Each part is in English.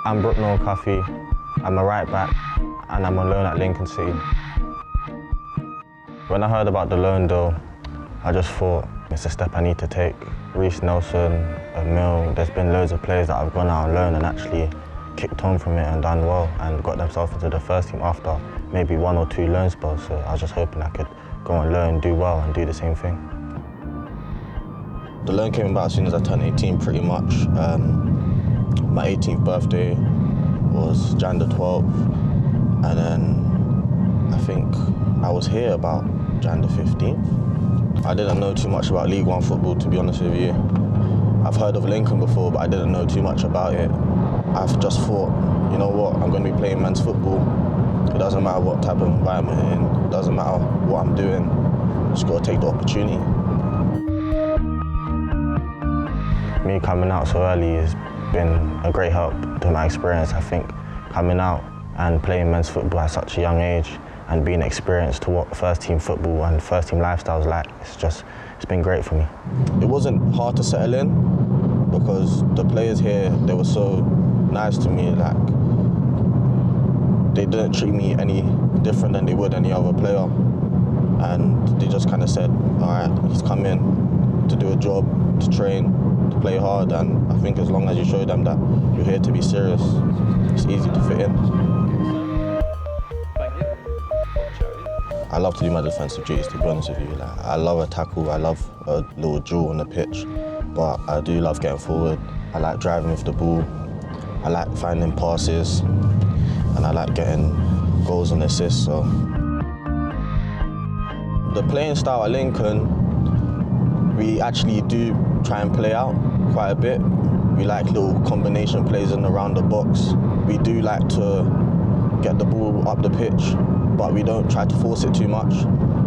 I'm Brooke Norton-Cuffy. I'm a right back and I'm on loan at Lincoln City. When I heard about the loan deal, I just thought it's a step I need to take. Reece Nelson, Emile, there's been loads of players that have gone out on loan and actually kicked on from it and done well and got themselves into the first team after maybe 1 or 2 loan spells. So I was just hoping I could go on loan, do well and do the same thing. The loan came about as soon as I turned 18 pretty much. My 18th birthday was Jan the 12th, and then I think I was here about Jan the 15th. I didn't know too much about League One football, to be honest with you. I've heard of Lincoln before, but I didn't know too much about it. I've just thought, you know what, I'm going to be playing men's football. It doesn't matter what type of environment I'm in, it doesn't matter what I'm doing, just got to take the opportunity. Me coming out so early has been a great help to my experience. I think coming out and playing men's football at such a young age and being experienced to what first team football and first team lifestyle is like, it's been great for me. It wasn't hard to settle in because the players here, they were so nice to me. Like, they didn't treat me any different than they would any other player. And they just kind of said, all right, he's come in to do a job, to train, to play hard, and I think as long as you show them that you're here to be serious, it's easy to fit in. I love to do my defensive duties, to be honest with you. Like, I love a tackle, I love a little duel on the pitch, but I do love getting forward. I like driving with the ball, I like finding passes, and I like getting goals and assists. So the playing style at Lincoln, we actually do try and play out quite a bit. We like little combination plays in around the box. We do like to get the ball up the pitch, but we don't try to force it too much.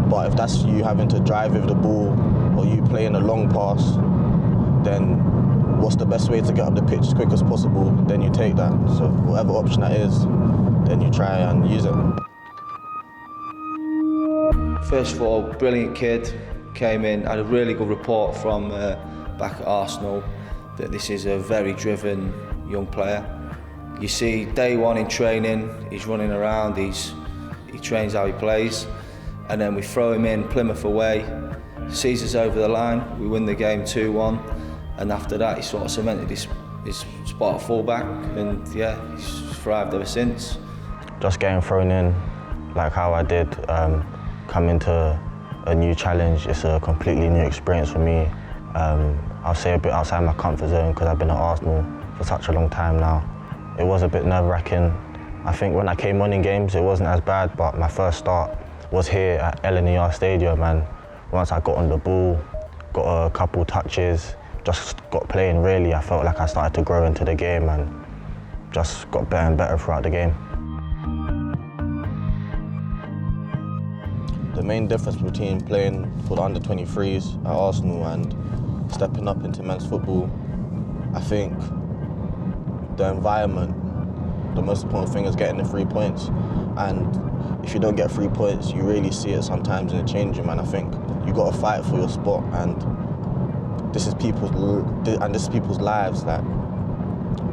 But if that's you having to drive with the ball or you playing a long pass, then what's the best way to get up the pitch as quick as possible? Then you take that. So whatever option that is, then you try and use it. First of all, brilliant kid. Came in, had a really good report from back at Arsenal that this is a very driven young player. You see day one in training, he's running around, he trains how he plays, and then we throw him in Plymouth away, sees us over the line, we win the game 2-1, and after that he sort of cemented his spot at full-back, and yeah, he's thrived ever since. Just getting thrown in like how I did, coming to a new challenge, it's a completely new experience for me. I'll say a bit outside my comfort zone because I've been at Arsenal for such a long time now. It was a bit nerve-wracking. I think when I came on in games, it wasn't as bad, but my first start was here at LNER Stadium, and once I got on the ball, got a couple touches, just got playing really, I felt like I started to grow into the game and just got better and better throughout the game. The main difference between playing for the under-23s at Arsenal and stepping up into men's football, I think the environment, the most important thing is getting the 3 points. And if you don't get 3 points, you really see it sometimes in the changing room. And I think you got to fight for your spot. And this is people's lives. Like,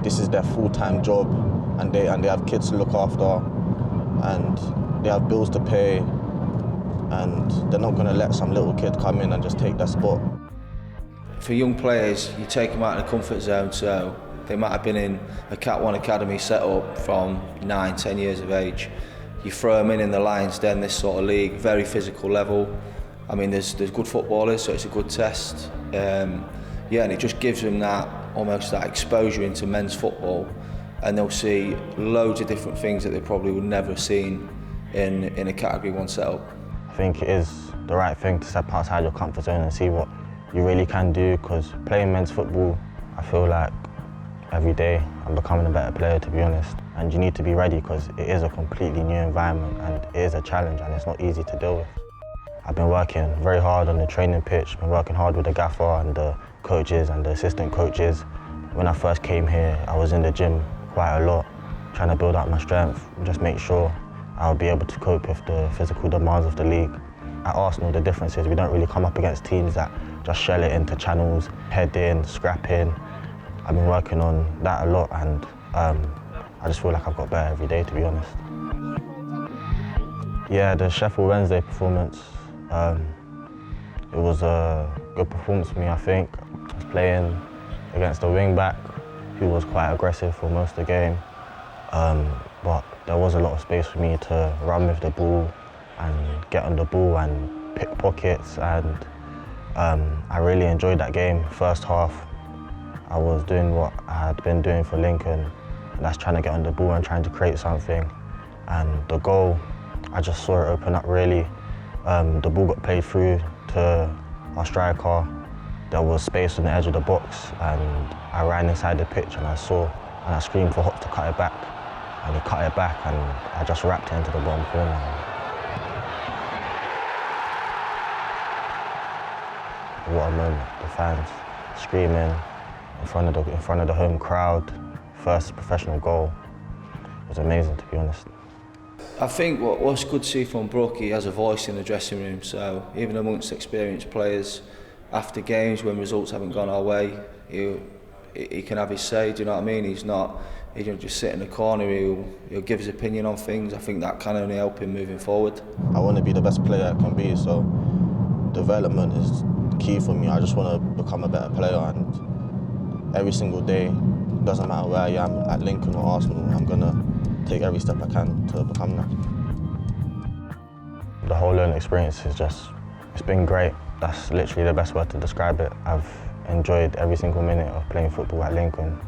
this is their full-time job, and they have kids to look after, and they have bills to pay. And they're not going to let some little kid come in and just take their spot. For young players, you take them out of the comfort zone, so they might have been in a Cat 1 academy set up from 9, 10 years of age. You throw them in the Lions Den, this sort of league, very physical level. I mean, there's good footballers, so it's a good test. And it just gives them almost that exposure into men's football, and they'll see loads of different things that they probably would never have seen in a Category 1 setup. I think it is the right thing to step outside your comfort zone and see what you really can do, because playing men's football, I feel like every day I'm becoming a better player, to be honest. And you need to be ready because it is a completely new environment and it is a challenge and it's not easy to deal with. I've been working very hard on the training pitch, been working hard with the gaffer and the coaches and the assistant coaches. When I first came here, I was in the gym quite a lot, trying to build up my strength and just make sure I'll be able to cope with the physical demands of the league. At Arsenal, the difference is we don't really come up against teams that just shell it into channels, head in, scrap in. I've been working on that a lot, and I just feel like I've got better every day, to be honest. Yeah, the Sheffield Wednesday performance, it was a good performance for me, I think. I was playing against a wing-back who was quite aggressive for most of the game, but there was a lot of space for me to run with the ball and get on the ball and pick pockets, and I really enjoyed that game. First half, I was doing what I had been doing for Lincoln, and that's trying to get on the ball and trying to create something. And the goal, I just saw it open up really. The ball got played through to our striker. There was space on the edge of the box, and I ran inside the pitch and I screamed for Hop to cut it back. And he cut it back, and I just wrapped it into the bottom corner. What a moment, the fans screaming in front of the home crowd. First professional goal. It was amazing, to be honest. I think what's good to see from Brooke, he has a voice in the dressing room, so even amongst experienced players, after games when results haven't gone our way, he can have his say, do you know what I mean? He don't just sit in the corner, he'll give his opinion on things. I think that can only help him moving forward. I want to be the best player I can be, so development is key for me. I just want to become a better player, and every single day, doesn't matter where I am, at Lincoln or Arsenal, I'm going to take every step I can to become that. The whole learning experience it's been great. That's literally the best word to describe it. I've enjoyed every single minute of playing football at Lincoln.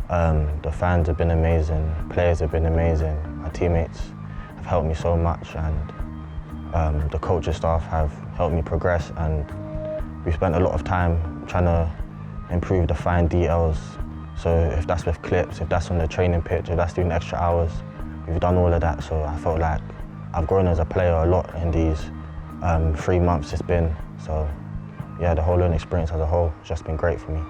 The fans have been amazing, players have been amazing, my teammates have helped me so much, and the coaching staff have helped me progress, and we spent a lot of time trying to improve the fine details. So if that's with clips, if that's on the training pitch, if that's doing extra hours, we've done all of that. So I felt like I've grown as a player a lot in these 3 months it's been. So yeah, the whole learning experience as a whole has just been great for me.